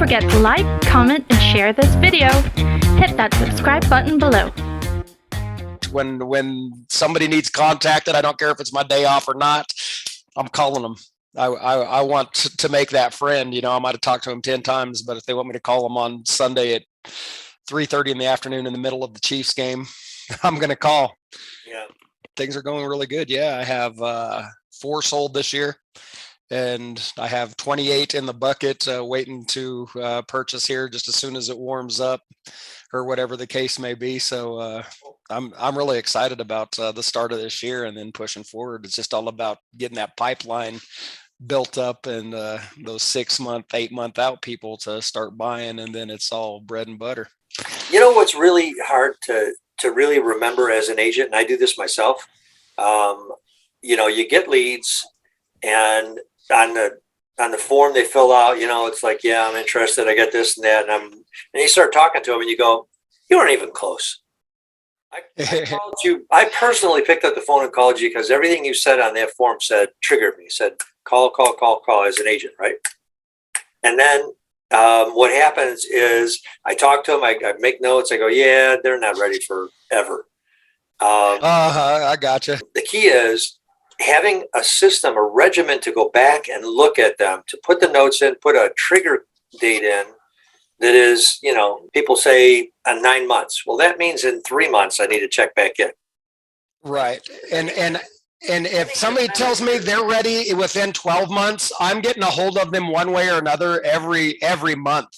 forget to like, comment, and share this video. Hit that subscribe button below. When somebody needs contacted, I don't care if it's my day off or not, I'm calling them. I want to make that friend. I might have talked to them 10 times, but if they want me to call them on Sunday at 3:30 in the afternoon in the middle of the Chiefs game, I'm going to call. Yeah. Things are going really good. Yeah, I have 4 sold this year, and I have 28 in the bucket waiting to purchase here just as soon as it warms up, or whatever the case may be. So I'm really excited about the start of this year, and then pushing forward. It's just all about getting that pipeline built up, and those 6-month, 8-month out people to start buying, and then it's all bread and butter. What's really hard to really remember as an agent, and I do this myself, you get leads, and on the form they fill out, it's like, yeah, I'm interested, I got this and that, and you start talking to them, and you go, you weren't even close. I called you. I personally picked up the phone and called you because everything you said on that form triggered me. Said call as an agent, right? And then what happens is I talk to them. I make notes. I go, yeah, they're not ready for ever. I gotcha. The key is having a system, a regimen to go back and look at them, to put the notes in, put a trigger date in. That is, people say 9 months. Well, that means in 3 months I need to check back in. Right. And if somebody tells me they're ready within 12 months, I'm getting a hold of them one way or another every month.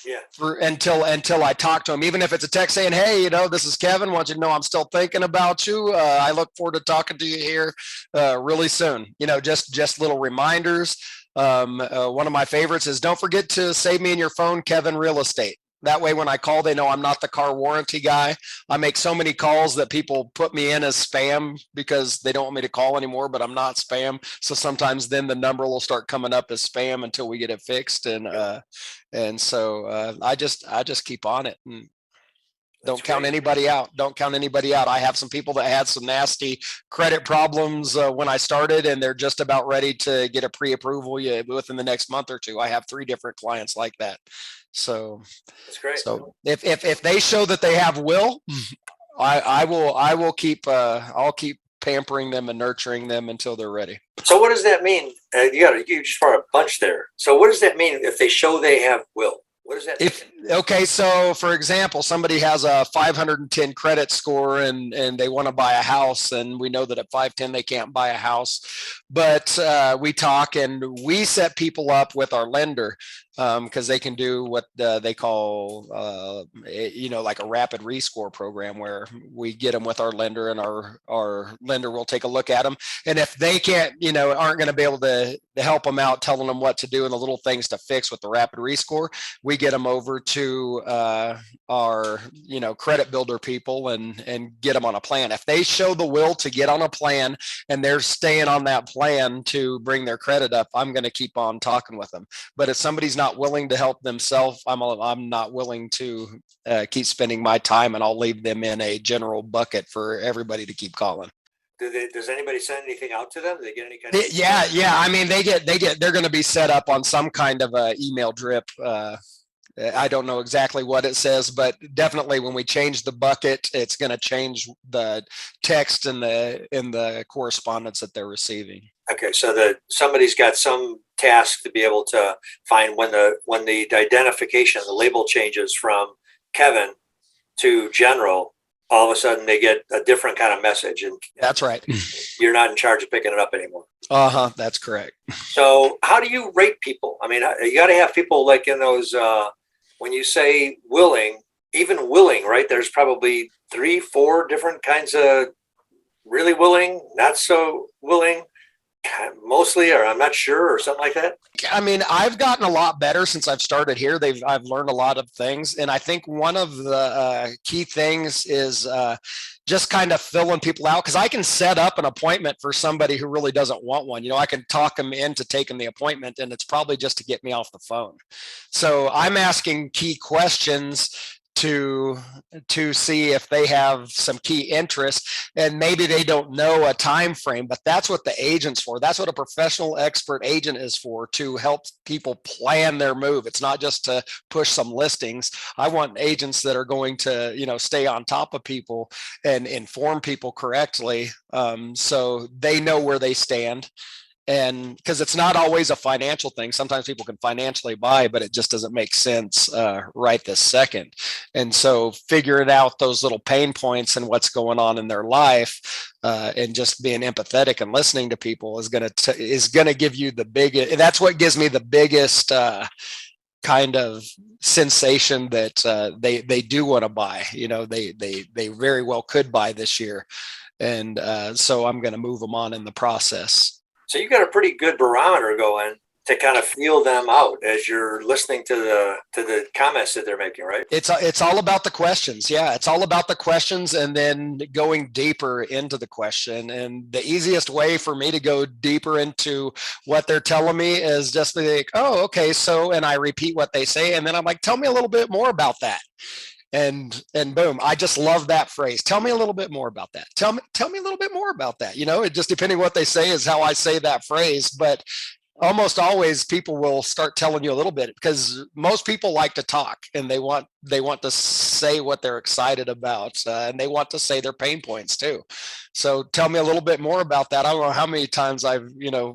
Yeah. Until I talk to them, even if it's a text saying, hey, this is Kevin, want you to know I'm still thinking about you. I look forward to talking to you here really soon. Just little reminders. One of my favorites is don't forget to save me in your phone, Kevin Real Estate. That way, when I call, they know I'm not the car warranty guy. I make so many calls that people put me in as spam because they don't want me to call anymore, but I'm not spam. So sometimes then the number will start coming up as spam until we get it fixed. And so I just keep on it. And don't count anybody out. Don't count anybody out. I have some people that had some nasty credit problems when I started, and they're just about ready to get a pre-approval within the next month or two. I have 3 different clients like that. So that's great. So if they show that they have will, I will keep I'll keep pampering them and nurturing them until they're ready. So what does that mean? You just brought a bunch there. So what does that mean if they show they have will? What does that mean? Okay, so for example, somebody has a 510 credit score and they want to buy a house, and we know that at 510 they can't buy a house, but we talk and we set people up with our lender because they can do what they call like a rapid rescore program, where we get them with our lender, and our lender will take a look at them, and if they can't aren't going to be able to help them out, telling them what to do and the little things to fix with the rapid rescore, we get them over to our credit builder people and get them on a plan. If they show the will to get on a plan and they're staying on that plan to bring their credit up, I'm going to keep on talking with them. But if somebody's not willing to help themselves, I'm not willing to keep spending my time, and I'll leave them in a general bucket for everybody to keep calling. Does anybody send anything out to them? Do they get any kind of? Yeah. I mean, they're going to be set up on some kind of a email drip. I don't know exactly what it says, but definitely when we change the bucket, it's going to change the text and the correspondence that they're receiving. Okay, so somebody's got some task to be able to find when the identification, the label changes from Kevin to general. All of a sudden they get a different kind of message, and that's right. You're not in charge of picking it up anymore. That's correct. So how do you rate people? I mean, you got to have people like in those, when you say willing, even willing, right? There's probably 3-4 different kinds of really willing, not so willing, mostly, or I'm not sure, or something like that. I mean, I've gotten a lot better since I've started here. I've learned a lot of things. And I think one of the key things is just kind of filling people out, because I can set up an appointment for somebody who really doesn't want one. I can talk them into taking the appointment, and it's probably just to get me off the phone. So I'm asking key questions to see if they have some key interests, and maybe they don't know a time frame, but that's what the agent's for. That's what a professional expert agent is for, to help people plan their move. It's not just to push some listings. I want agents that are going to, stay on top of people and inform people correctly, so they know where they stand. And because it's not always a financial thing. Sometimes people can financially buy, but it just doesn't make sense right this second. And so figuring out those little pain points and what's going on in their life, and just being empathetic and listening to people is going to give you the biggest. That's what gives me the biggest kind of sensation that they do want to buy. They very well could buy this year, and so I'm going to move them on in the process. So you got a pretty good barometer going to kind of feel them out as you're listening to the comments that they're making, right? It's all about the questions. Yeah, it's all about the questions, and then going deeper into the question. And the easiest way for me to go deeper into what they're telling me is just to be like, oh, okay, so, and I repeat what they say, and then I'm like, tell me a little bit more about that. And boom, I just love that phrase. Tell me a little bit more about that. Tell me a little bit more about that. It just, depending what they say is how I say that phrase. But almost always people will start telling you a little bit, because most people like to talk, and they want to say what they're excited about, and they want to say their pain points too. So tell me a little bit more about that. I don't know how many times I've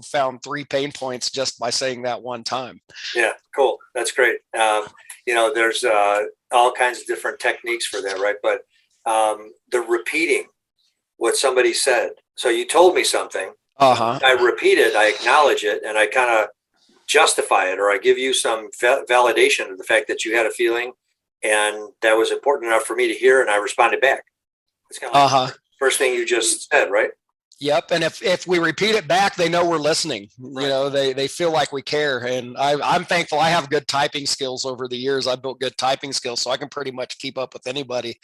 found 3 pain points just by saying that one time. Yeah, cool. That's great. There's all kinds of different techniques for that, right? But the repeating what somebody said. So you told me something. I repeat it, I acknowledge it, and I kind of justify it, or I give you some validation of the fact that you had a feeling, and that was important enough for me to hear, and I responded back. It's kind of like the first thing you just said, right? Yep. And if we repeat it back, they know we're listening. Right. They feel like we care. And I'm thankful I have good typing skills over the years. I built good typing skills, so I can pretty much keep up with anybody.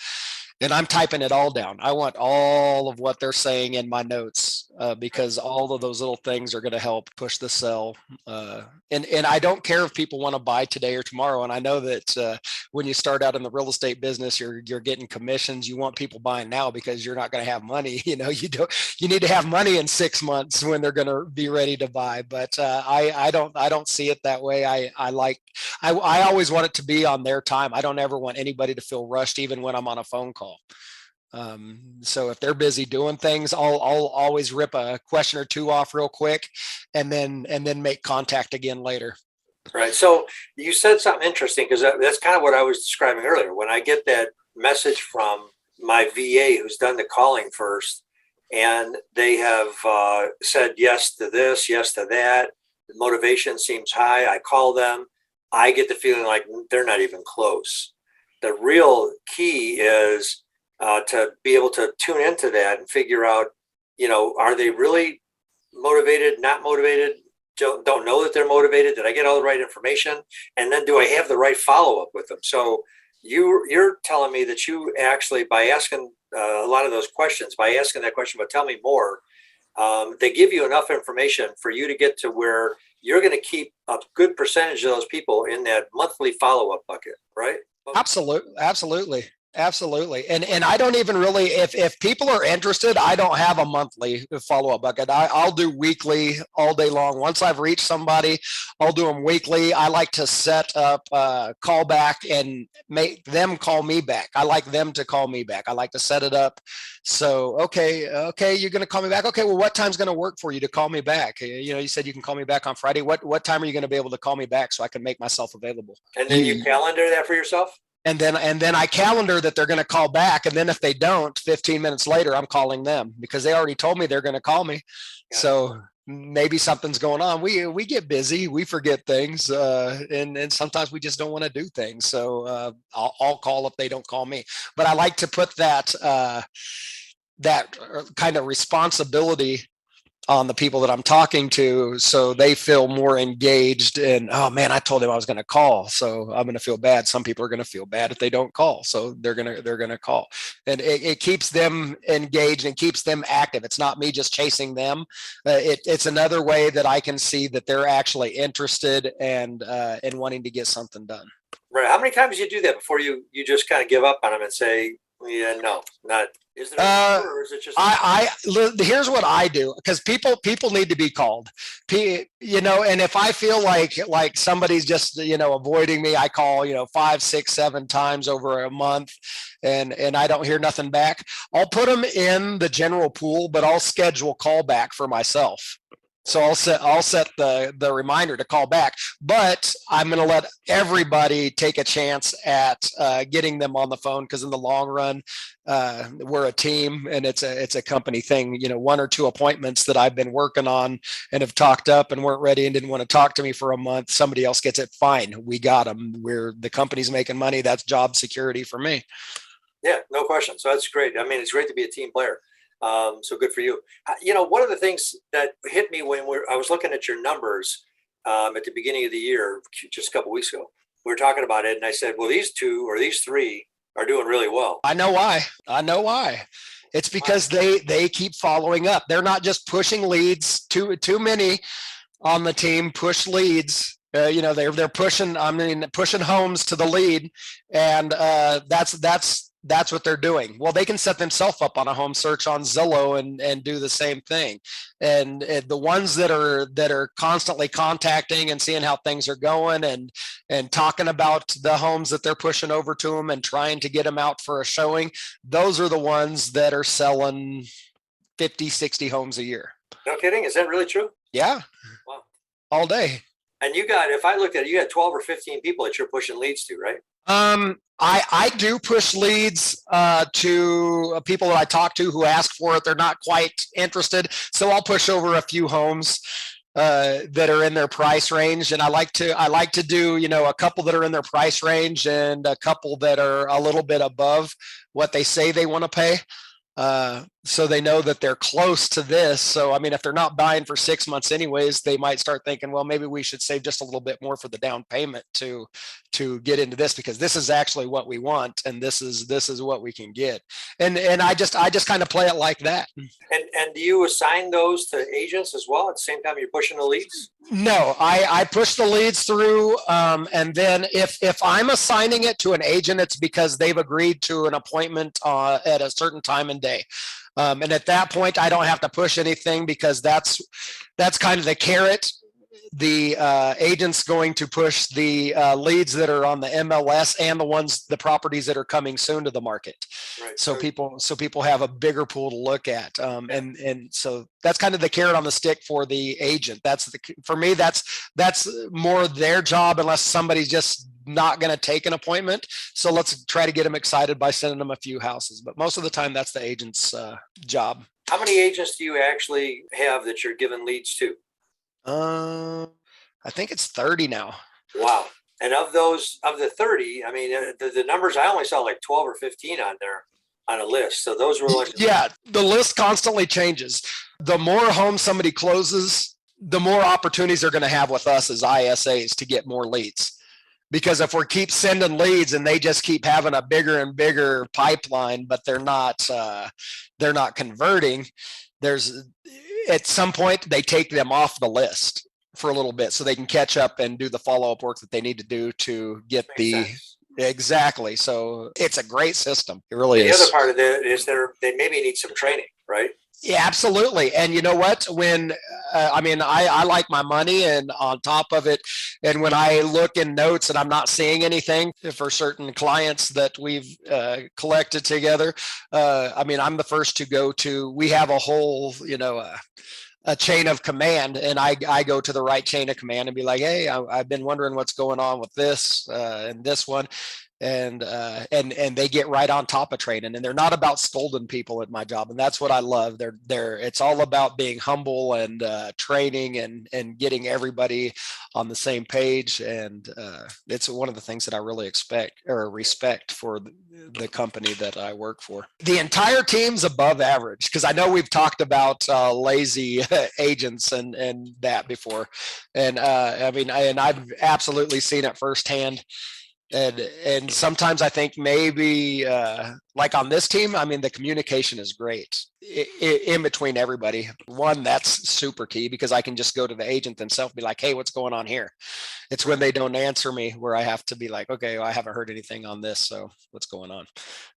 And I'm typing it all down. I want all of what they're saying in my notes, because all of those little things are going to help push the sell. And I don't care if people want to buy today or tomorrow. And I know that when you start out in the real estate business, you're getting commissions. You want people buying now because you're not going to have money. You need to have money in 6 months when they're going to be ready to buy. But I don't see it that way. I always want it to be on their time. I don't ever want anybody to feel rushed, even when I'm on a phone call. So if they're busy doing things, I'll always rip a question or two off real quick, and then make contact again later. Right. So you said something interesting, because that's kind of what I was describing earlier. When I get that message from my VA who's done the calling first, and they have said yes to this, yes to that, the motivation seems high, I call them, I get the feeling like they're not even close. The real key is to be able to tune into that and figure out, are they really motivated, not motivated, don't know that they're motivated? Did I get all the right information? And then do I have the right follow-up with them? So you're telling me that you actually, by asking a lot of those questions, by asking that question, but tell me more, they give you enough information for you to get to where you're going to keep a good percentage of those people in that monthly follow-up bucket, right? Absolutely. And I don't even really, if people are interested, I don't have a monthly follow-up bucket. I'll do weekly all day long. Once I've reached somebody, I'll do them weekly. I like to set up a call back and make them call me back. I like them to call me back. I like to set it up. So, okay, you're going to call me back. Okay, well, what time's going to work for you to call me back? You said you can call me back on Friday. What time are you going to be able to call me back so I can make myself available? And then you calendar that for yourself? And then I calendar that they're going to call back. And then if they don't, 15 minutes later, I'm calling them, because they already told me they're going to call me. Yeah. So maybe something's going on. We get busy, we forget things, and sometimes we just don't want to do things. So I'll call if they don't call me. But I like to put that kind of responsibility on the people that I'm talking to, so they feel more engaged. And, oh man, I told him I was going to call, so I'm going to feel bad. Some people are going to feel bad if they don't call, so they're going to call, and it keeps them engaged and keeps them active. It's not me just chasing them. It's another way that I can see that they're actually interested and wanting to get something done. Right. How many times do you do that before you just kind of give up on them and say, yeah, no, not? Is there a number, or is it just? Here's what I do, because people need to be called. And if I feel like somebody's just avoiding me, I call 5, 6, 7 times over a month, and I don't hear nothing back. I'll put them in the general pool, but I'll schedule callback for myself. So I'll set the reminder to call back, but I'm going to let everybody take a chance at getting them on the phone, because in the long run, we're a team, and it's a company thing. 1 or 2 appointments that I've been working on and have talked up and weren't ready and didn't want to talk to me for a month, somebody else gets it. Fine, we got them. The company's making money. That's job security for me. Yeah, no question. So that's great. I mean, it's great to be a team player. So good for you. One of the things that hit me when I was looking at your numbers at the beginning of the year, just a couple weeks ago, we were talking about it, and I said, well, these 2 or these 3 are doing really well. I know why. It's because they keep following up. They're not just pushing leads. Too many on the team push leads. They're pushing homes to the lead, and that's what they're doing. Well, they can set themselves up on a home search on Zillow and do the same thing. And the ones that are constantly contacting and seeing how things are going and talking about the homes that they're pushing over to them and trying to get them out for a showing, those are the ones that are selling 50, 60 homes a year. No kidding. Is that really true? Yeah. Wow. All day. And if I looked at it, you got 12 or 15 people that you're pushing leads to, right? I do push leads to people that I talk to who ask for it. They're not quite interested, so I'll push over a few homes that are in their price range, and I like to do a couple that are in their price range and a couple that are a little bit above what they say they want to pay. So they know that they're close to this. So, I mean, if they're not buying for 6 months anyways, they might start thinking, well, maybe we should save just a little bit more for the down payment to get into this, because this is actually what we want. And this is what we can get. And I just kind of play it like that. And do you assign those to agents as well at the same time you're pushing the leads? No, I push the leads through. And then if I'm assigning it to an agent, it's because they've agreed to an appointment at a certain time and day. And at that point, I don't have to push anything, because that's kind of the carrot. The agent's going to push the leads that are on the MLS and the properties that are coming soon to the market. Right. So people have a bigger pool to look at. And so that's kind of the carrot on the stick for the agent. For me, that's more their job, unless somebody's just not going to take an appointment. So let's try to get them excited by sending them a few houses. But most of the time, that's the agent's job. How many agents do you actually have that you're giving leads to? I think it's 30 now. Wow. And of the 30, I mean, the numbers, I only saw like 12 or 15 on there on a list. So those were like, yeah, the list constantly changes. The more homes somebody closes, the more opportunities they're going to have with us as ISAs to get more leads. Because if we keep sending leads and they just keep having a bigger and bigger pipeline, but they're not converting, at some point they take them off the list for a little bit so they can catch up and do the follow-up work that they need to do to get exactly. So it's a great system. It really is. The other part of it is they maybe need some training, right? Yeah, absolutely. And you know what? When I like my money, and on top of it, and when I look in notes and I'm not seeing anything for certain clients that we've collected together, I'm the first to go to. We have a whole, a chain of command, and I go to the right chain of command and be like, hey, I've been wondering what's going on with this and this one. And they get right on top of training, and they're not about scolding people at my job. And that's what I love. It's all about being humble and training and getting everybody on the same page. And it's one of the things that I really respect for the company that I work for. The entire team's above average, because I know we've talked about lazy agents and that before. And and I've absolutely seen it firsthand. And sometimes I think maybe like on this team, I mean, the communication is great in between everybody. One, that's super key because I can just go to the agent themselves, be like, hey, what's going on here? It's when they don't answer me where I have to be like, okay, well, I haven't heard anything on this, so what's going on?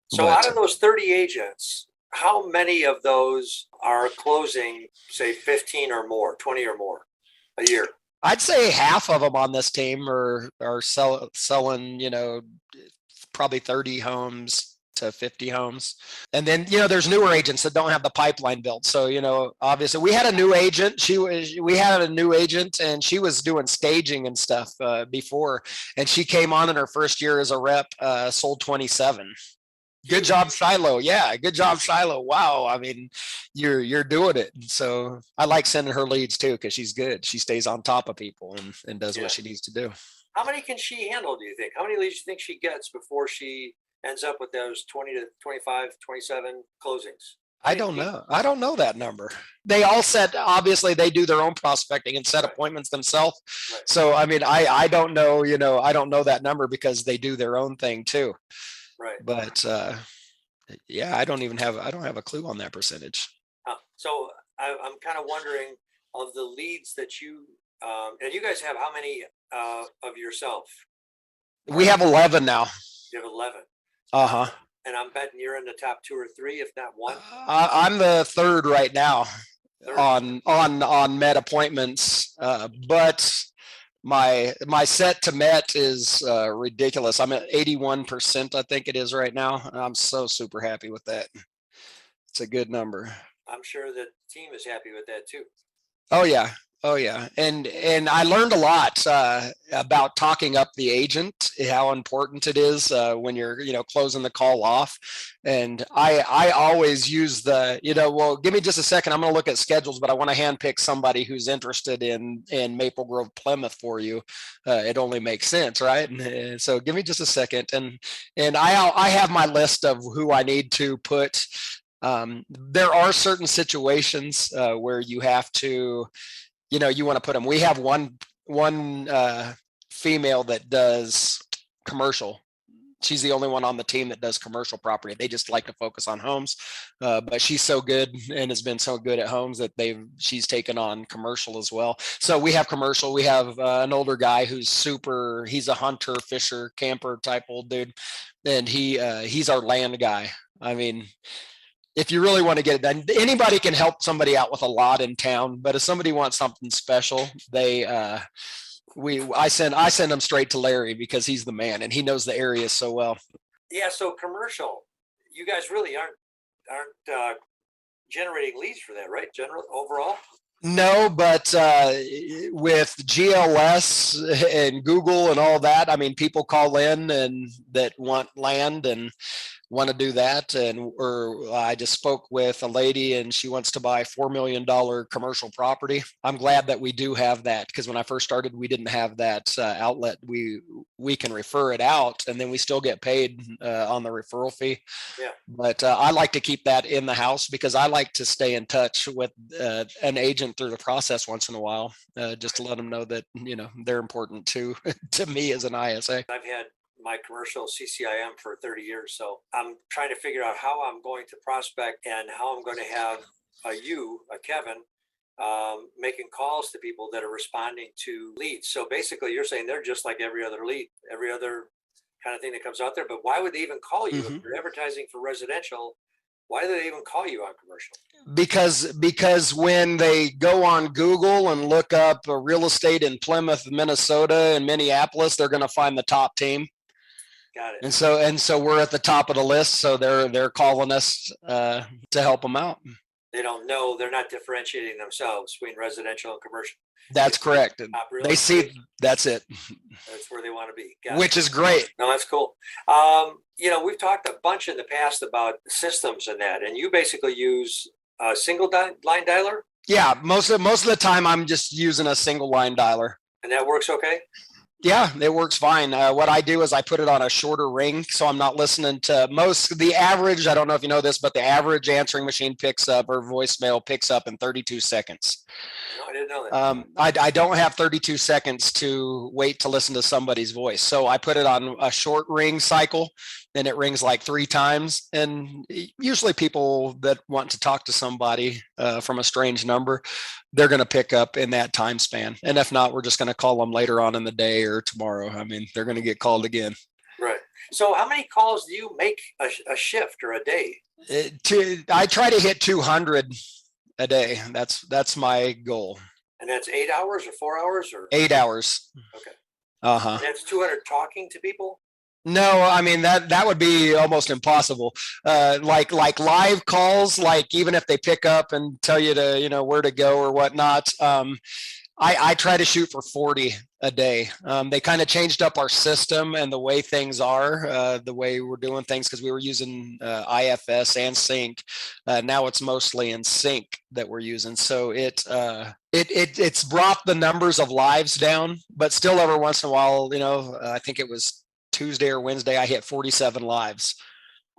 So out of those 30 agents, how many of those are closing, say 15 or more, 20 or more a year? I'd say half of them on this team are selling, probably 30 homes to 50 homes. And then, there's newer agents that don't have the pipeline built. So, obviously we had a new agent. We had a new agent and she was doing staging and stuff before. And she came on in her first year as a rep, sold 27. Good job, Shiloh. Yeah, good job, Shiloh. Wow. I mean, you're doing it. So I like sending her leads too because she's good. She stays on top of people and does what she needs to do. How many can she handle, do you think? How many leads do you think she gets before she ends up with those 20 to 25, 27 closings? I don't know. I don't know that number. They all obviously they do their own prospecting and set appointments themselves. Right. So, I mean, I don't know, I don't know that number because they do their own thing too. Right. But yeah, I don't have a clue on that percentage. So I'm kind of wondering of the leads that you, and you guys have how many of yourself? We have 11 now. You have 11. Uh-huh. And I'm betting you're in the top 2 or 3, if not 1. I'm the third right now on Met appointments. But my set to Met is ridiculous. I'm at 81%, I think it is right now. I'm so super happy with that. It's a good number. I'm sure that the team is happy with that too. Oh yeah. And I learned a lot about talking up the agent, how important it is when you're closing the call off. And I always use well, give me just a second, I'm going to look at schedules, but I want to handpick somebody who's interested in Maple Grove, Plymouth for you. It only makes sense, right? And so give me just a second, and I have my list of who I need to put. There are certain situations where you have to, you want to put them. We have one female that does commercial. She's the only one on the team that does commercial property. They just like to focus on homes, but she's so good and has been so good at homes that she's taken on commercial as well. So we have commercial. We have an older guy who's he's a hunter, fisher, camper type old dude, and he's our land guy. I mean, if you really want to get it done, anybody can help somebody out with a lot in town. But if somebody wants something special, I send them straight to Larry because he's the man and he knows the area so well. Yeah. So commercial, you guys really aren't generating leads for that, right? Overall. No, but with GLS and Google and all that, I mean, people call in and that want land and want to do that. Or I just spoke with a lady and she wants to buy $4 million commercial property. I'm glad that we do have that because when I first started, we didn't have that outlet. We can refer it out and then we still get paid on the referral fee. Yeah. But I like to keep that in the house because I like to stay in touch with an agent through the process once in a while, just to let them know that, they're important too, to me as an ISA. I've had my commercial CCIM for 30 years. So I'm trying to figure out how I'm going to prospect and how I'm going to have Kevin, making calls to people that are responding to leads. So basically you're saying they're just like every other lead, every other kind of thing that comes out there. But why would they even call you if you're advertising for residential? Why do they even call you on commercial? Because when they go on Google and look up real estate in Plymouth, Minnesota, and Minneapolis, they're going to find the top team. Got it. And so we're at the top of the list. So they're calling us to help them out. They don't know, they're not differentiating themselves between residential and commercial. That's correct. They see that's it. That's where they want to be. Which is great. No, that's cool. We've talked a bunch in the past about systems and that, and you basically use a single line dialer. Yeah, most of the time I'm just using a single line dialer. And that works okay? Yeah, it works fine. What I do is I put it on a shorter ring, so I'm not listening to the average. I don't know if you know this, but the average answering machine picks up or voicemail picks up in 32 seconds. No, I didn't know that. I don't have 32 seconds to wait to listen to somebody's voice. So I put it on a short ring cycle and it rings like 3 times. And usually people that want to talk to somebody from a strange number, they're going to pick up in that time span. And if not, we're just going to call them later on in the day or tomorrow. I mean, they're going to get called again. Right. So how many calls do you make a shift or a day? I try to hit 200 a day. That's my goal. And that's 8 hours or 4 hours or 8 hours. okay. Uh-huh. And that's 200 talking to people? No, I mean that would be almost impossible. Like live calls, like even if they pick up and tell you to, where to go or whatnot. I try to shoot for 40 a day. They kind of changed up our system and the way things are, the way we're doing things, because we were using IFS and sync. Now it's mostly in sync that we're using. So it's brought the numbers of lives down, but still every once in a while, I think it was Tuesday or Wednesday, I hit 47 lives.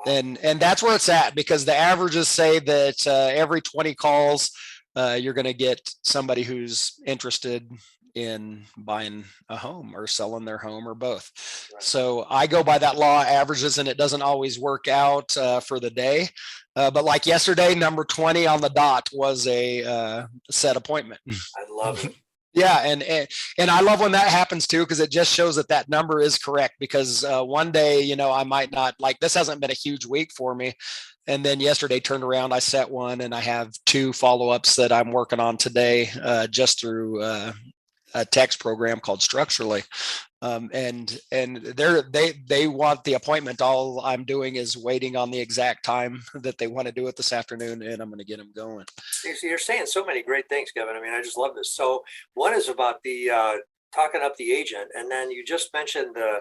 And that's where it's at, because the averages say that every 20 calls, you're going to get somebody who's interested in buying a home or selling their home or both. Right. So I go by that law of averages, and it doesn't always work out for the day. But like yesterday, number 20 on the dot was a set appointment. I love it. Yeah, and I love when that happens too, because it just shows that number is correct. Because one day, I might not, like, this hasn't been a huge week for me. And then yesterday turned around, I set one, and I have 2 follow-ups that I'm working on today just through a text program called Structurally. And they want the appointment. All I'm doing is waiting on the exact time that they want to do it this afternoon, and I'm going to get them going. You're saying so many great things, Kevin. I mean, I just love this. So one is about the talking up the agent, and then you just mentioned the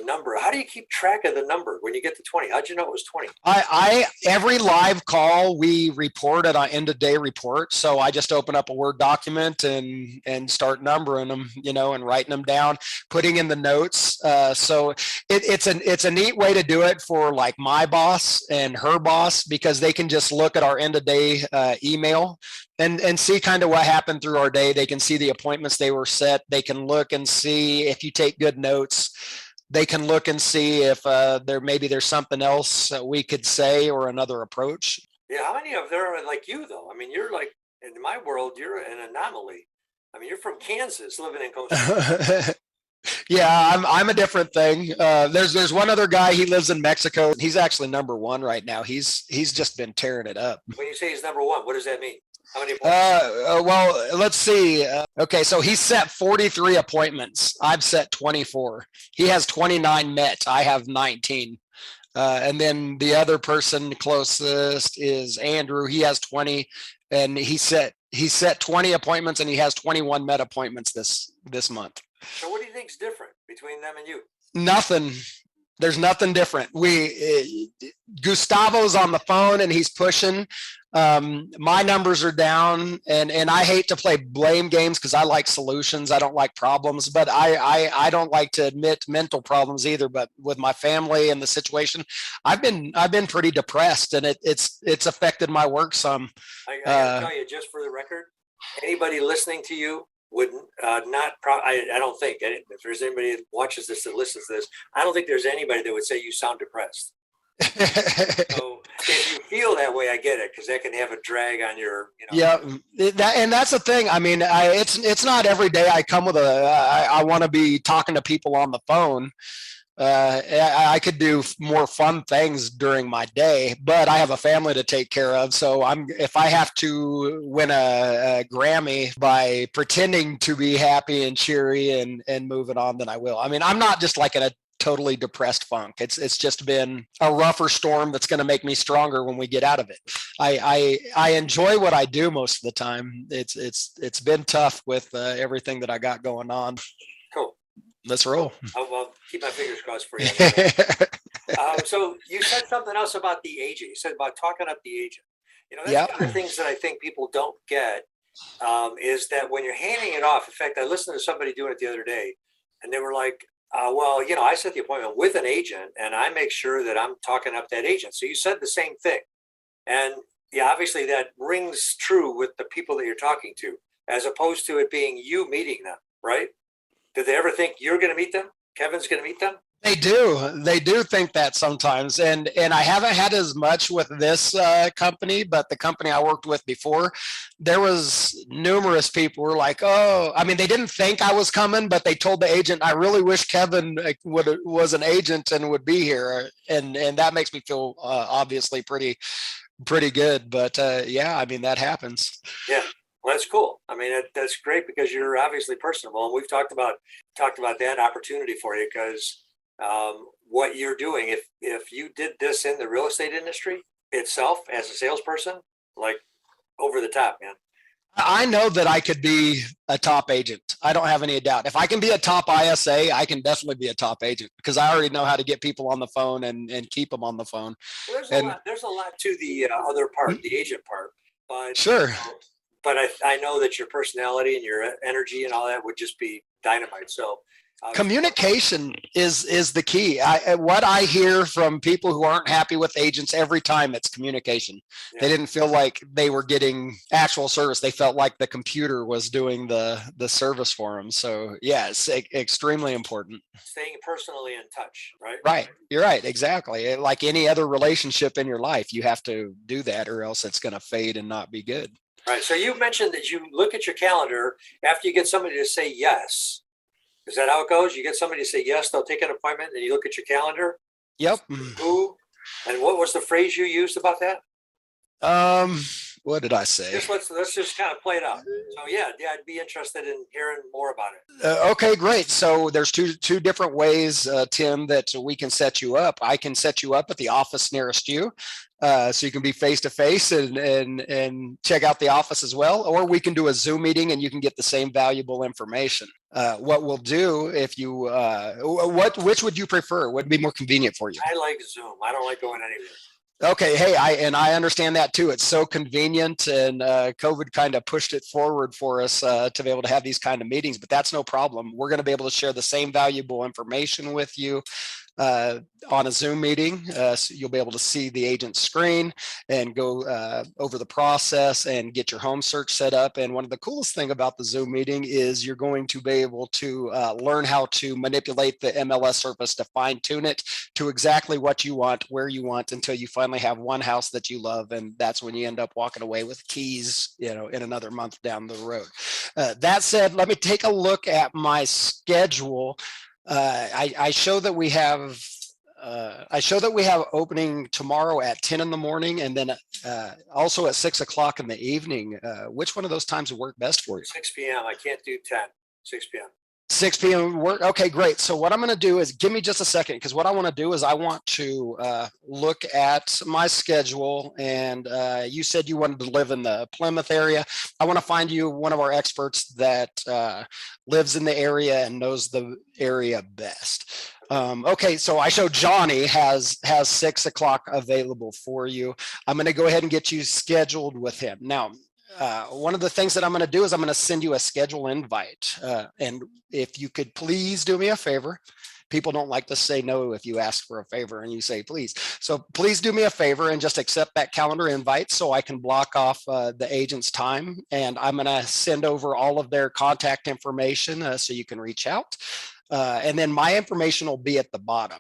number. How do you keep track of the number when you get to 20? How'd you know it was 20? I every live call we report it on end of day report. So I just open up a Word document and start numbering them, and writing them down, putting in the notes. So it's a neat way to do it for like my boss and her boss, because they can just look at our end of day email and see kind of what happened through our day. They can see the appointments they were set. They can look and see if you take good notes. They can look and see if there's something else that we could say or another approach. Yeah, how many of them are like you though? I mean, you're like, in my world, you're an anomaly. I mean, you're from Kansas, living in Costa Rica. Yeah, I'm a different thing. There's one other guy. He lives in Mexico. He's actually number 1 right now. He's just been tearing it up. When you say he's number 1, what does that mean? How many well, let's see. Okay, so he set 43 appointments. I've set 24. He has 29 met. I have 19. And then the other person closest is Andrew. He has 20, and he set 20 appointments, and he has 21 met appointments this month. So what do you think's different between them and you? Nothing. There's nothing different. Gustavo's on the phone and he's pushing. My numbers are down, and I hate to play blame games because I like solutions. I don't like problems, but I don't like to admit mental problems either. But with my family and the situation, I've been pretty depressed, and it's affected my work some. I gotta tell you, just for the record, anybody listening to you would I don't think, if there's anybody that watches this, that listens to this, I don't think there's anybody that would say you sound depressed. So if you feel that way, I get it, because that can have a drag on your, Yeah, and that's the thing. I mean, it's not every day I come with I want to be talking to people on the phone. I could do more fun things during my day, but I have a family to take care of. So if I have to win a Grammy by pretending to be happy and cheery and moving on, then I will. I mean, I'm not just like in a totally depressed funk. It's just been a rougher storm that's going to make me stronger when we get out of it. I enjoy what I do most of the time. It's been tough with everything that I got going on. Cool. Let's roll. I'll keep my fingers crossed for you. So you said something else about the agent. You said about talking up the agent. That's one of the things that I think people don't get is that when you're handing it off. In fact, I listened to somebody doing it the other day, and they were like, well, I set the appointment with an agent, and I make sure that I'm talking up that agent. So you said the same thing. And yeah, obviously that rings true with the people that you're talking to, as opposed to it being you meeting them, right? Did they ever think you're going to meet them? Kevin's going to meet them? They do think that sometimes, and I haven't had as much with this company, but the company I worked with before, there was numerous people who were like, oh, I mean, they didn't think I was coming, but they told the agent, I really wish Kevin was an agent and would be here, and that makes me feel obviously pretty good. But yeah, I mean, that happens. Yeah. Well, that's cool. I mean, that's great because you're obviously personable, and we've talked about that opportunity for you because what you're doing, if you did this in the real estate industry itself as a salesperson, like over the top, man. I know that I could be a top agent. I don't have any doubt. If I can be a top ISA, I can definitely be a top agent because I already know how to get people on the phone and keep them on the phone. Well, And there's a lot to the other part, the agent part, but sure. But I know that your personality and your energy and all that would just be dynamite. So Communication is the key. What I hear from people who aren't happy with agents every time, it's communication. Yeah. They didn't feel like they were getting actual service. They felt like the computer was doing the service for them. So yeah, it's extremely important. Staying personally in touch, right? Right. You're right. Exactly. Like any other relationship in your life, you have to do that or else it's going to fade and not be good. Right. So you mentioned that you look at your calendar after you get somebody to say yes. Is that how it goes? You get somebody to say yes, they'll take an appointment, and you look at your calendar. Yep. Who and what was the phrase you used about that? What did I say? Let's just kind of play it out. So yeah, I'd be interested in hearing more about it. Okay, great. So there's two different ways, Tim, that we can set you up. I can set you up at the office nearest you, so you can be face to face and check out the office as well. Or we can do a Zoom meeting and you can get the same valuable information. What we'll do if you, which would you prefer? Would be more convenient for you? I like Zoom. I don't like going anywhere. Okay. Hey, I understand that too. It's so convenient, and COVID kind of pushed it forward for us to be able to have these kind of meetings, but that's no problem. We're going to be able to share the same valuable information with you on a Zoom meeting. So you'll be able to see the agent's screen and go over the process and get your home search set up. And one of the coolest thing about the Zoom meeting is you're going to be able to learn how to manipulate the MLS service to fine tune it to exactly what you want, where you want, until you finally have one house that you love. And that's when you end up walking away with keys, in another month down the road. That said, let me take a look at my schedule. I show that we have opening tomorrow at 10 in the morning, and then also at 6 o'clock in the evening. Which one of those times would work best for you? 6 p.m. I can't do 10. 6 p.m. 6 p.m. work. Okay, great. So what I'm going to do is give me just a second, because what I want to do is I want to look at my schedule. And you said you wanted to live in the Plymouth area. I want to find you one of our experts that lives in the area and knows the area best. Okay, so I show Johnny has 6 o'clock available for you. I'm going to go ahead and get you scheduled with him now. One of the things that I'm going to do is I'm going to send you a schedule invite. And if you could please do me a favor. People don't like to say no if you ask for a favor and you say please. So please do me a favor and just accept that calendar invite so I can block off the agent's time. And I'm going to send over all of their contact information so you can reach out. And then my information will be at the bottom.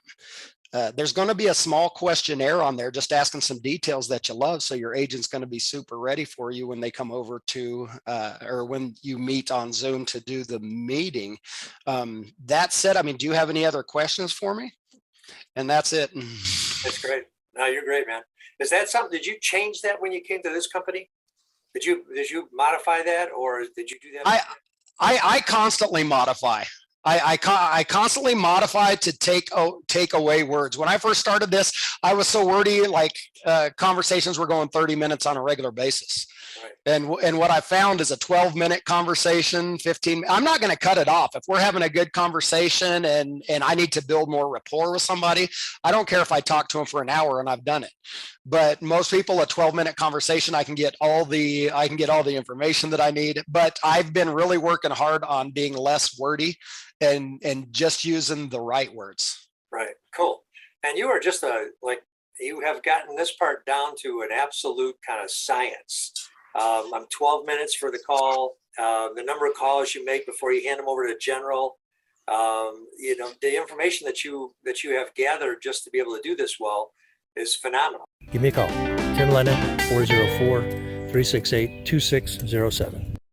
There's going to be a small questionnaire on there just asking some details that you love. So your agent's going to be super ready for you when they come over to, or when you meet on Zoom to do the meeting. That said, do you have any other questions for me? And that's it. That's great. No, you're great, man. Is that something, did you change that when you came to this company? Did you modify that, or did you do that? I constantly modify. I constantly modify to take away words. When I first started this, I was so wordy, like conversations were going 30 minutes on a regular basis. Right. And what I found is a 12-minute conversation, 15. I'm not going to cut it off. If we're having a good conversation and I need to build more rapport with somebody, I don't care if I talk to them for an hour and I've done it. But most people, a 12-minute conversation, I can get all the information that I need. But I've been really working hard on being less wordy and just using the right words. Right. Cool. And you are just you have gotten this part down to an absolute kind of science. I'm 12 minutes for the call. The number of calls you make before you hand them over to the general. The information that you have gathered just to be able to do this well is phenomenal. Give me a call. Tim Lennon, 404-368-2607.